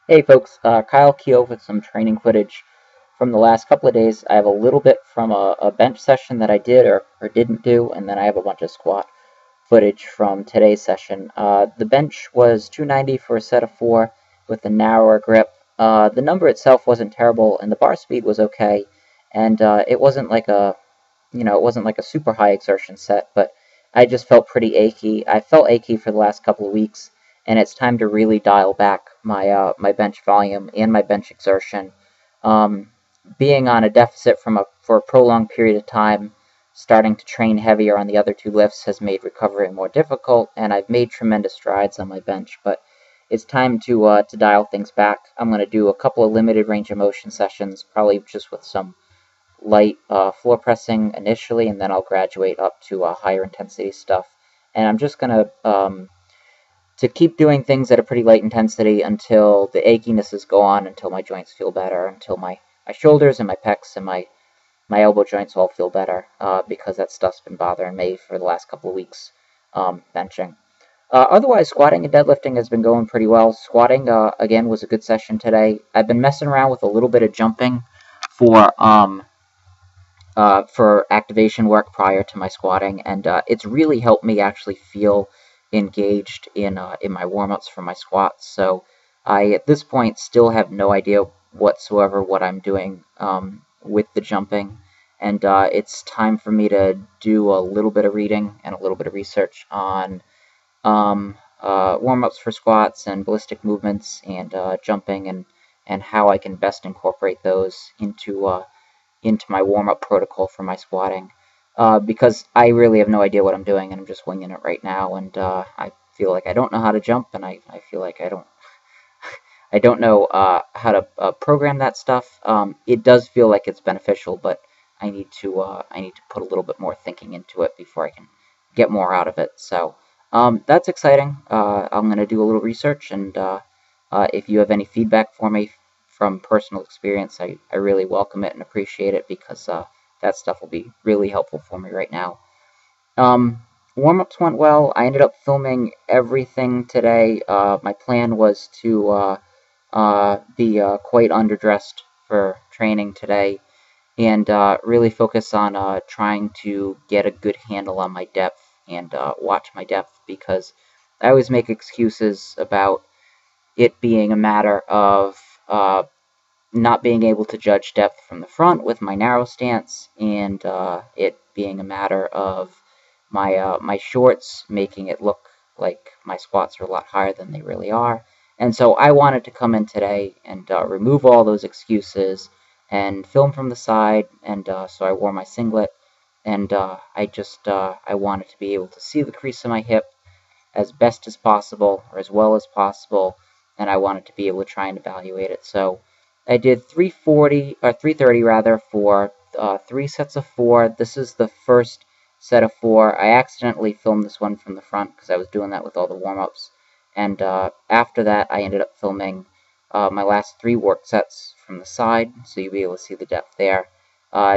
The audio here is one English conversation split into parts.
Hey folks, Keough with some training footage from the last couple of days. I have a little bit from a bench session that I did or didn't do, and then I have a bunch of squat footage from today's session. The bench was 290 for a set of 4 with a narrower grip. The number itself wasn't terrible, and the bar speed was okay, and it wasn't like it wasn't like a super high exertion set, but I just felt pretty achy. I felt achy for the last couple of weeks, and it's time to really dial back my bench volume and my bench exertion. Um, Being on a deficit for a prolonged period of time, starting to train heavier on the other two lifts has made recovery more difficult, and I've made tremendous strides on my bench, but it's time to dial things back. I'm going to do a couple of limited range of motion sessions, probably just with some light floor pressing initially, and then I'll graduate up to higher intensity stuff. And I'm just gonna to keep doing things at a pretty light intensity until the achiness is gone, until my joints feel better, until my shoulders and my pecs and my elbow joints all feel better, because that stuff's been bothering me for the last couple of weeks, benching. Otherwise, squatting and deadlifting has been going pretty well. Squatting, again, was a good session today. I've been messing around with a little bit of jumping for activation work prior to my squatting, and it's really helped me actually feel engaged in my warm-ups for my squats. So I, at this point, still have no idea whatsoever what I'm doing with the jumping, and it's time for me to do a little bit of reading and a little bit of research on warm-ups for squats and ballistic movements and jumping, and how I can best incorporate those into my warm-up protocol for my squatting, because I really have no idea what I'm doing, and I'm just winging it right now, and I feel like I don't know how to jump, and I feel like I don't know how to program that stuff. It does feel like it's beneficial, but I need to put a little bit more thinking into it before I can get more out of it. So that's exciting. I'm going to do a little research, and if you have any feedback for me from personal experience, I really welcome it and appreciate it, because that stuff will be really helpful for me right now. Um, Warm-ups went well. I ended up filming everything today. My plan was to be quite underdressed for training today, and really focus on trying to get a good handle on my depth and watch my depth, because I always make excuses about it being a matter of not being able to judge depth from the front with my narrow stance, and it being a matter of my shorts making it look like my squats are a lot higher than they really are. And so I wanted to come in today and remove all those excuses and film from the side, and so I wore my singlet, and I wanted to be able to see the crease of my hip as best as possible, or as well as possible, and I wanted to be able to try and evaluate it. So I did 340 or 330 rather for 3 sets of 4. This is the first set of 4. I accidentally filmed this one from the front because I was doing that with all the warm-ups, and after that I ended up filming my last 3 work sets from the side, so you'll be able to see the depth there.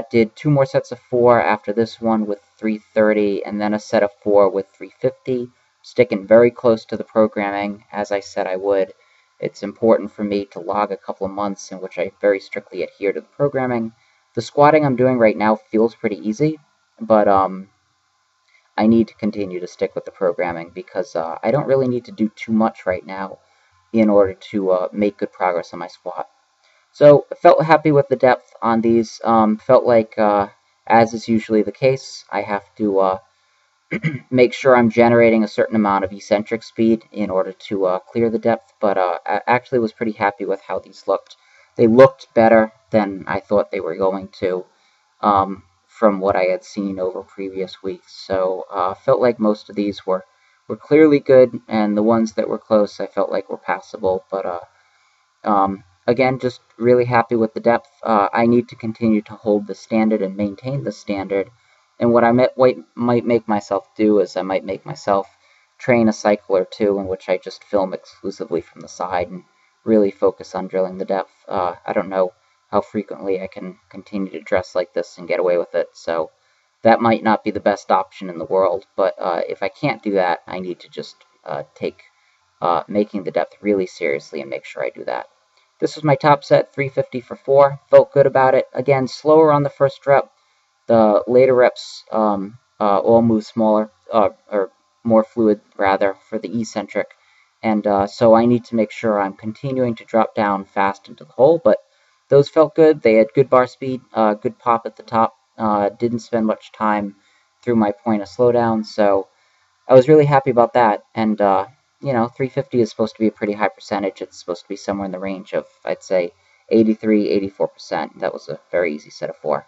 Did 2 more sets of 4 after this one with 330, and then a set of 4 with 350, sticking very close to the programming as I said I would. It's important for me to log a couple of months in which I very strictly adhere to the programming. The squatting I'm doing right now feels pretty easy, but I need to continue to stick with the programming, because I don't really need to do too much right now in order to make good progress on my squat. So I felt happy with the depth on these. Felt like, as is usually the case, I have to make sure I'm generating a certain amount of eccentric speed in order to clear the depth, but I actually was pretty happy with how these looked. They looked better than I thought they were going to, from what I had seen over previous weeks. So felt like most of these were clearly good, and the ones that were close I felt like were passable, but again, just really happy with the depth. I need to continue to hold the standard and maintain the standard. And what I might make myself do is I might make myself train a cycle or two in which I just film exclusively from the side and really focus on drilling the depth. I don't know how frequently I can continue to dress like this and get away with it, so that might not be the best option in the world. But if I can't do that, I need to just take making the depth really seriously and make sure I do that. This was my top set, 350 for 4. Felt good about it. Again, slower on the first rep. The later reps all move smaller, or more fluid, rather, for the eccentric. And so I need to make sure I'm continuing to drop down fast into the hole. But those felt good. They had good bar speed, good pop at the top. Didn't spend much time through my point of slowdown. So I was really happy about that. And, 350 is supposed to be a pretty high percentage. It's supposed to be somewhere in the range of, I'd say, 83, 84%. That was a very easy set of 4.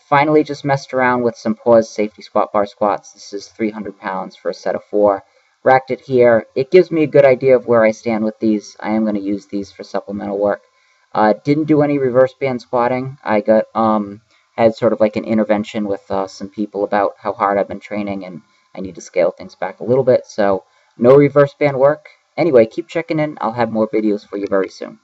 Finally, just messed around with some pause safety squat bar squats. This is 300 pounds for a set of 4. Racked it here. It gives me a good idea of where I stand with these. I am going to use these for supplemental work. Didn't do any reverse band squatting. I had sort of like an intervention with some people about how hard I've been training, and I need to scale things back a little bit. So no reverse band work. Anyway, keep checking in. I'll have more videos for you very soon.